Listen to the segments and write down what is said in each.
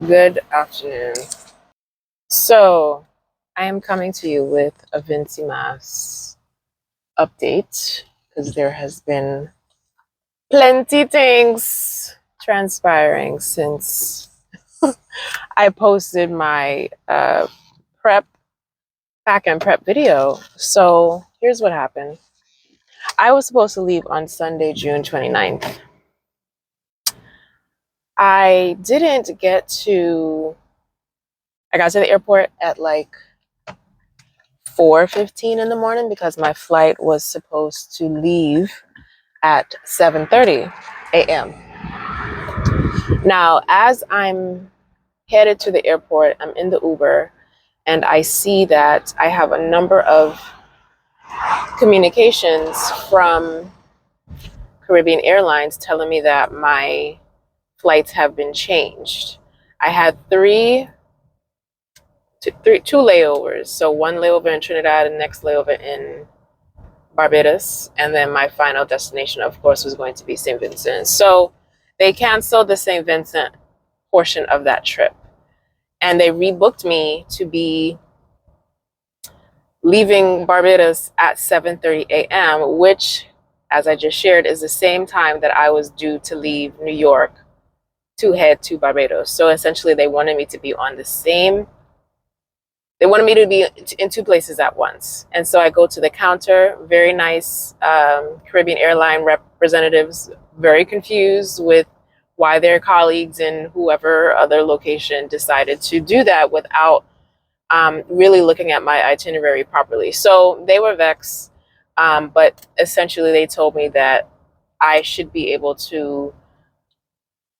Good afternoon. So, I am coming to you with a Vincy Mass update because there has been plenty things transpiring since I posted my pack and prep video. So, here's what happened. I was supposed to leave on Sunday, June 29th. I got to the airport at like 4:15 in the morning because my flight was supposed to leave at 7:30 a.m. Now, as I'm headed to the airport, I'm in the Uber and I see that I have a number of communications from Caribbean Airlines telling me that my flights have been changed. I had two layovers. So one layover in Trinidad and next layover in Barbados, and then my final destination, of course, was going to be St. Vincent. So they canceled the St. Vincent portion of that trip, and they rebooked me to be leaving Barbados at 7:30 a.m., which, as I just shared, is the same time that I was due to leave New York to head to Barbados. So essentially, they wanted me to be in two places at once. And so I go to the counter, very nice Caribbean airline representatives, very confused with why their colleagues in whoever other location decided to do that without really looking at my itinerary properly. So they were vexed, but essentially they told me that I should be able to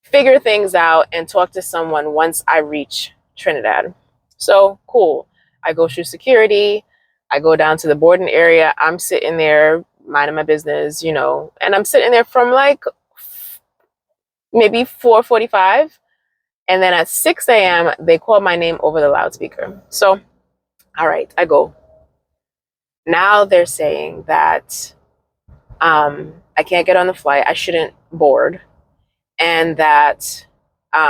figure things out and talk to someone once I reach Trinidad. So cool. I go through security. I go down to the boarding area. I'm sitting there minding my business, and I'm sitting there from like maybe 4:45. And then at 6 a.m., they call my name over the loudspeaker. So, all right, I go. Now they're saying that I can't get on the flight. I shouldn't board. And that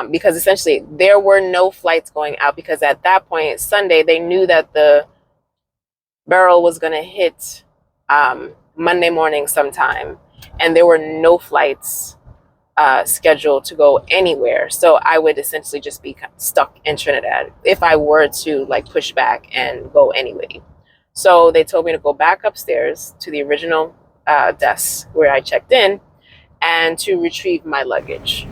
because essentially there were no flights going out, because at that point, Sunday, they knew that the Beryl was going to hit Monday morning sometime, and there were no flights scheduled to go anywhere. So I would essentially just be stuck in Trinidad if I were to like push back and go anyway. So they told me to go back upstairs to the original desk where I checked in and to retrieve my luggage.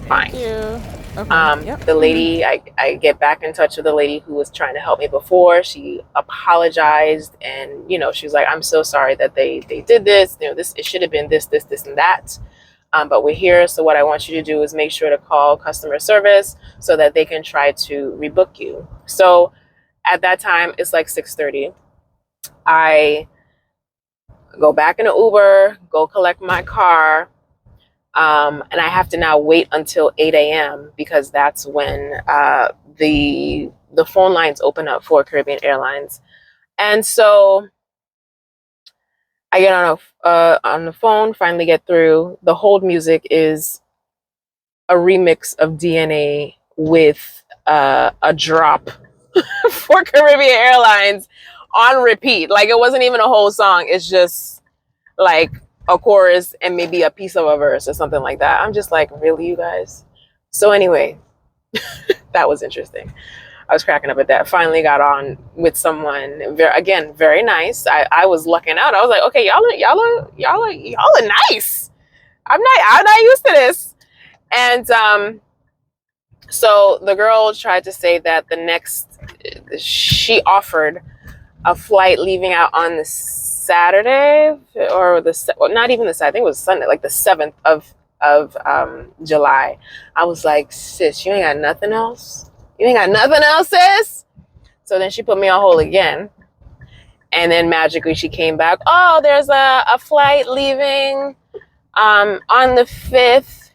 Fine. Thank you. Okay. Yep. The lady, I get back in touch with the lady who was trying to help me before. She apologized, and she was like, "I'm so sorry that they did this. It should have been this, and that. But we're here. So what I want you to do is make sure to call customer service so that they can try to rebook you." So at that time, it's like 6:30. I go back in the Uber, go collect my car. And I have to now wait until 8 a.m. because that's when the phone lines open up for Caribbean Airlines. And so I get on the phone, finally get through. The hold music is a remix of DNA with a drop for Caribbean Airlines on repeat. Like, it wasn't even a whole song. It's just like a chorus and maybe a piece of a verse or something like that. I'm just like, really, you guys? So anyway, that was interesting. I was cracking up at that. Finally got on with someone, very nice. I was lucking out. I was like, okay, y'all are nice. I'm not used to this. And so the girl tried to say that she offered a flight leaving out on the Saturday, or not even the Saturday, I think it was Sunday, like the 7th of July. I was like, sis, you ain't got nothing else? You ain't got nothing else, sis? So then she put me on hold again. And then magically she came back. Oh, there's a flight leaving on the 5th.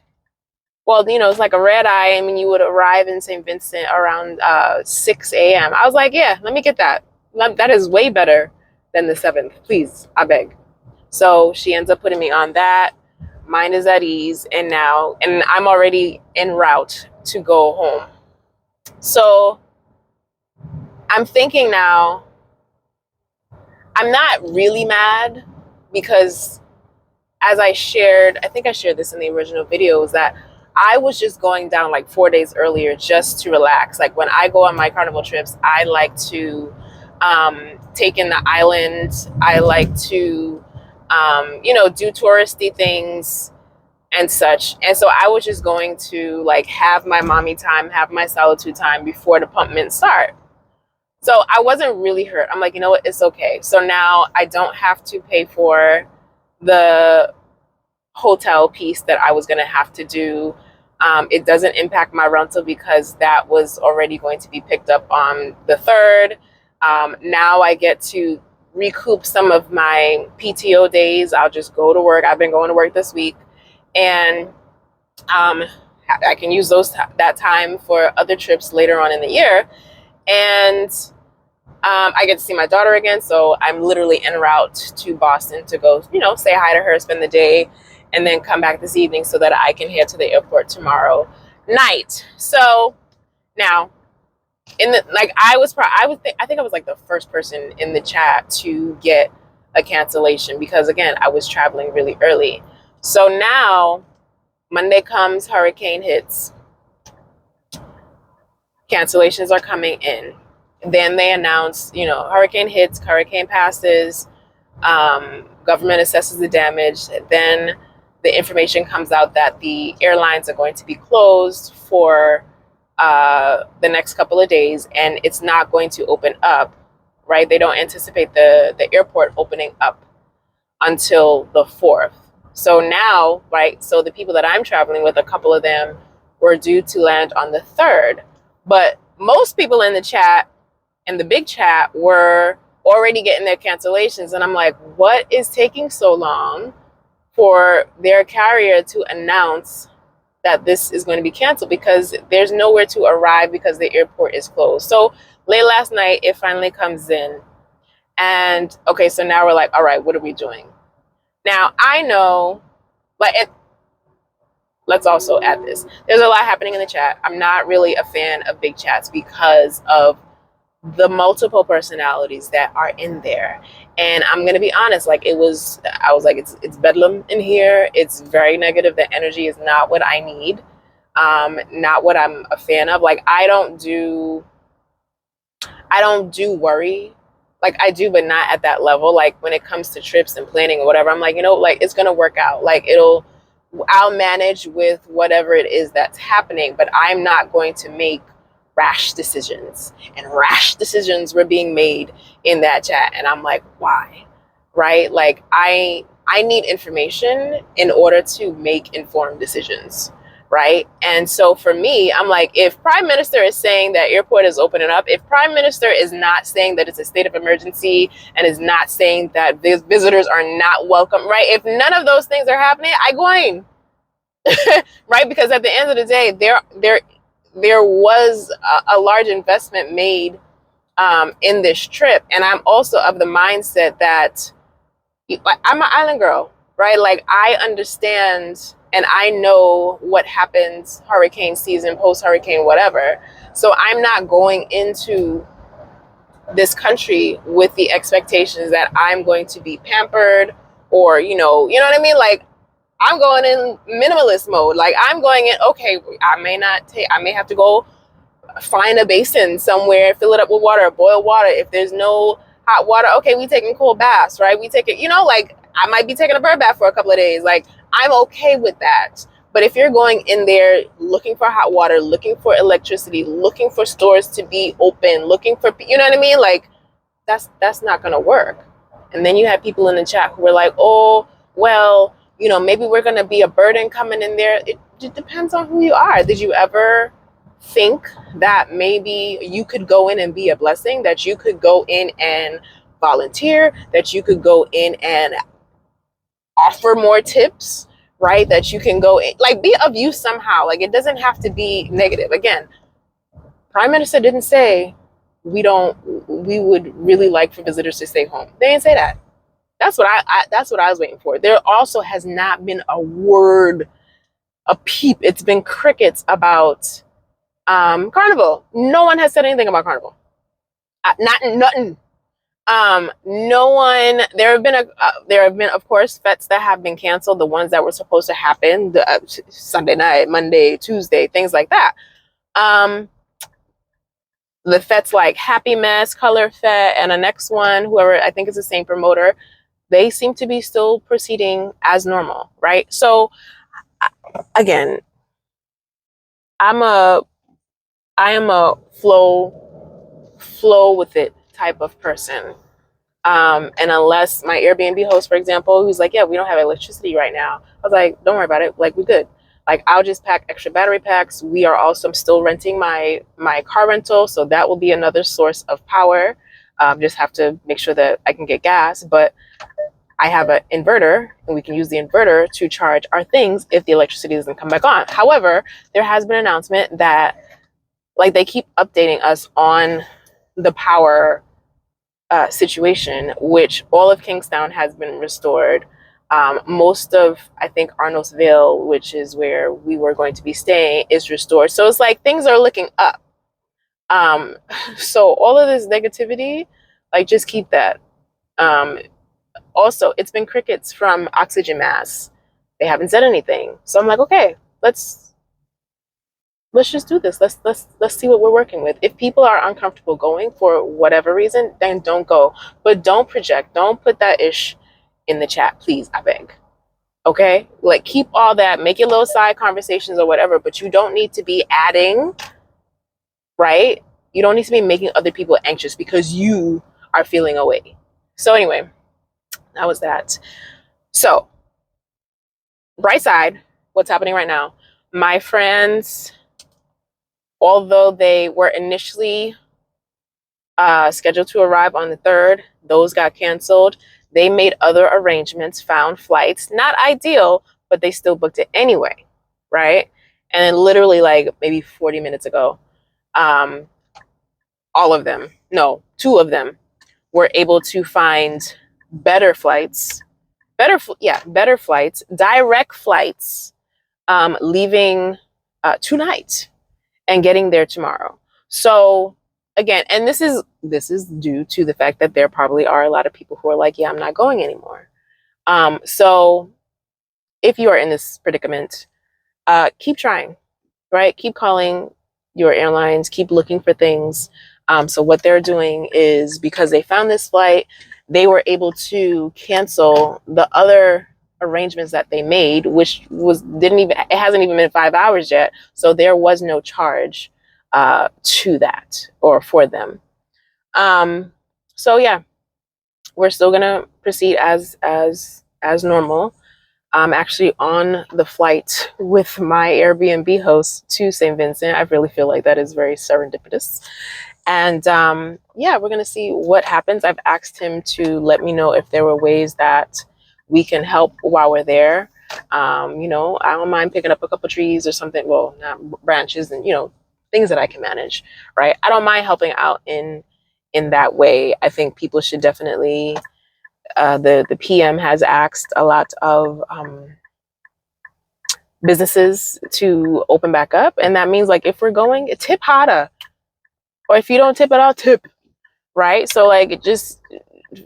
Well, it's like a red eye. I mean, you would arrive in St. Vincent around 6 a.m. I was like, yeah, let me get that. That is way better than the 7th. Please, I beg. So she ends up putting me on that. Mine is at ease. And I'm already en route to go home. So I'm thinking now, I'm not really mad because, as I shared, I think I shared this in the original video, is that I was just going down like 4 days earlier just to relax. Like when I go on my Carnival trips, I like to take in the island. I like to, do touristy things and such. And so I was just going to like have my mommy time, have my solitude time before the pump mints start. So I wasn't really hurt. I'm like, you know what? It's okay. So now I don't have to pay for the hotel piece that I was going to have to do. It doesn't impact my rental because that was already going to be picked up on the 3rd. Now I get to recoup some of my PTO days. I'll just go to work. I've been going to work this week, and I can use that time for other trips later on in the year. And I get to see my daughter again, so I'm literally en route to Boston to go, say hi to her, spend the day, and then come back this evening so that I can head to the airport tomorrow night. So now, I think I was like the first person in the chat to get a cancellation because, again, I was traveling really early. So now, Monday comes, hurricane hits, cancellations are coming in. Then they announce, hurricane hits, hurricane passes, government assesses the damage. Then the information comes out that the airlines are going to be closed for the next couple of days, and it's not going to open up, right? They don't anticipate the airport opening up until the 4th. So now, right, so the people that I'm traveling with, a couple of them were due to land on the 3rd. But most people in the chat, in the big chat, were already getting their cancellations. And I'm like, what is taking so long for their carrier to announce that this is going to be canceled? Because there's nowhere to arrive because the airport is closed. So late last night, it finally comes in. And okay, so now we're like, all right, what are we doing? Now, I know, let's also add this. There's a lot happening in the chat. I'm not really a fan of big chats because of the multiple personalities that are in there. And I'm going to be honest, I was like, it's bedlam in here. It's very negative. The energy is not what I need. Not what I'm a fan of. I don't do worry. I do, but not at that level. When it comes to trips and planning or whatever, I'm like, it's going to work out. I'll manage with whatever it is that's happening, but I'm not going to make rash decisions. And rash decisions were being made in that chat. And I'm like, why? Right? I need information in order to make informed decisions. Right? And so for me, I'm like, if Prime Minister is saying that airport is opening up, if Prime Minister is not saying that it's a state of emergency and is not saying that visitors are not welcome, right? If none of those things are happening, I go in. Right? Because at the end of the day, there was a large investment made in this trip. And I'm also of the mindset that I'm an island girl, right? I understand and I know what happens hurricane season, post-hurricane, whatever. So I'm not going into this country with the expectations that I'm going to be pampered or, you know what I mean? I'm going in minimalist mode. I'm going in, okay, I may have to go find a basin somewhere, fill it up with water, boil water. If there's no hot water, okay, we taking cold baths, right? We take it, I might be taking a bird bath for a couple of days. I'm okay with that. But if you're going in there looking for hot water, looking for electricity, looking for stores to be open, looking for, you know what I mean? That's not going to work. And then you have people in the chat who are like, oh, well, maybe we're going to be a burden coming in there. It depends on who you are. Did you ever think that maybe you could go in and be a blessing, that you could go in and volunteer, that you could go in and offer more tips, right? That you can go in, be of use somehow. It doesn't have to be negative. Again, Prime Minister didn't say we would really like for visitors to stay home. They didn't say that. That's what I was waiting for. There also has not been a word, a peep. It's been crickets about Carnival. No one has said anything about Carnival. Not nothing. No one. There have been, of course, fets that have been canceled. The ones that were supposed to happen Sunday night, Monday, Tuesday, things like that. The fets like Happy Mess, Color Fet, and the next one, whoever I think is the same promoter, they seem to be still proceeding as normal, right? So again, I am a flow with it type of person. And unless my Airbnb host, for example, who's like, yeah, we don't have electricity right now. I was like, don't worry about it. Like, we're good. Like, I'll just pack extra battery packs. We are also, I'm still renting my car rental. So that will be another source of power. Just have to make sure that I can get gas. But I have an inverter and we can use the inverter to charge our things if the electricity doesn't come back on. However, there has been an announcement that like they keep updating us on the power situation, which all of Kingstown has been restored. Most of, I think, Arnoldsville, which is where we were going to be staying, is restored. So it's like things are looking up. So all of this negativity, like just keep that. Also, it's been crickets from Oxygen Mass. They haven't said anything. So I'm like, okay, let's just do this. Let's see what we're working with. If people are uncomfortable going for whatever reason, then don't go. But don't project. Don't put that ish in the chat, please. I beg. Okay? Like keep all that, make your little side conversations or whatever, but you don't need to be adding, right? You don't need to be making other people anxious because you are feeling away. So anyway, that was that. So, bright side, what's happening right now? My friends, although they were initially scheduled to arrive on the 3rd, those got canceled. They made other arrangements, found flights. Not ideal, but they still booked it anyway, right? And then literally like maybe 40 minutes ago, all of them, no, 2 of them were able to find better flights, better flights, direct flights, leaving tonight and getting there tomorrow. So again, and this is due to the fact that there probably are a lot of people who are like, yeah, I'm not going anymore. So if you are in this predicament, keep trying, right? Keep calling your airlines, keep looking for things. So what they're doing is because they found this flight, they were able to cancel the other arrangements that they made, which it hasn't even been 5 hours yet. So there was no charge to that or for them. So yeah, we're still gonna proceed as normal. I'm actually on the flight with my Airbnb host to St. Vincent. I really feel like that is very serendipitous. And yeah, we're gonna see what happens. I've asked him to let me know if there were ways that we can help while we're there. You know, I don't mind picking up a couple trees or something. Well, not branches and things that I can manage, right? I don't mind helping out in that way. I think people should definitely. The PM has asked a lot of businesses to open back up, and that means like if we're going, tip harder, or if you don't tip at all, tip, right? So like just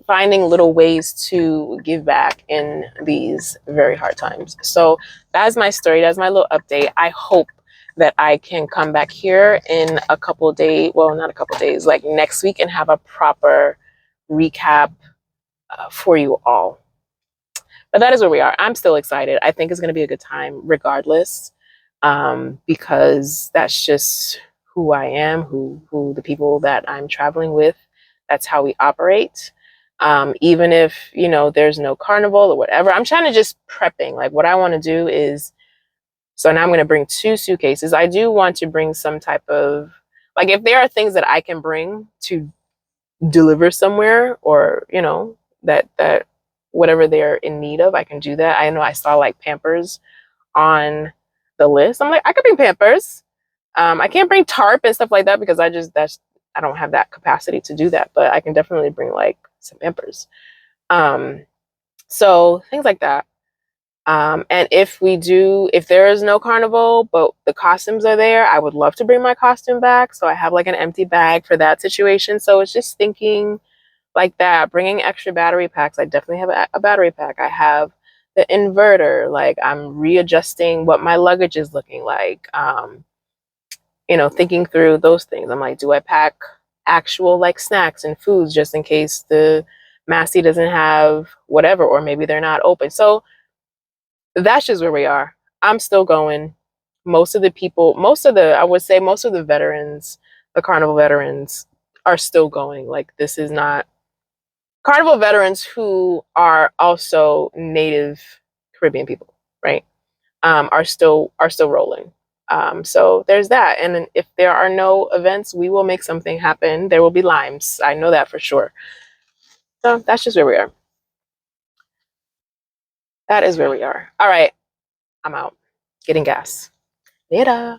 finding little ways to give back in these very hard times. So that's my story. That's my little update. I hope that I can come back here in a couple of days. Well, not a couple of days, like next week, and have a proper recap for you all. But that is where we are. I'm still excited. I think it's going to be a good time regardless, because that's just who I am, who the people that I'm traveling with, that's how we operate. Even if, there's no carnival or whatever, I'm trying to just prepping. Like what I want to do is, so now I'm going to bring 2 suitcases. I do want to bring some type of, like if there are things that I can bring to deliver somewhere, or, that whatever they're in need of, I can do that. I know I saw like Pampers on the list. I'm like, I could bring Pampers. I can't bring tarp and stuff like that because I don't have that capacity to do that, but I can definitely bring like some Pampers. So things like that. And if there is no carnival, but the costumes are there, I would love to bring my costume back. So I have like an empty bag for that situation. So it's just thinking like that, bringing extra battery packs. I definitely have a battery pack. I have the inverter. Like I'm readjusting what my luggage is looking like. Thinking through those things. I'm like, do I pack actual like snacks and foods just in case the Massey doesn't have whatever, or maybe they're not open. So that's just where we are. I'm still going. I would say most of the veterans, the Carnival veterans, are still going. Like this is not Carnival veterans who are also native Caribbean people, right? Are still rolling. So there's that. And if there are no events, we will make something happen. There will be limes. I know that for sure. So that's just where we are. That is where we are. All right, I'm out. Getting gas. Later.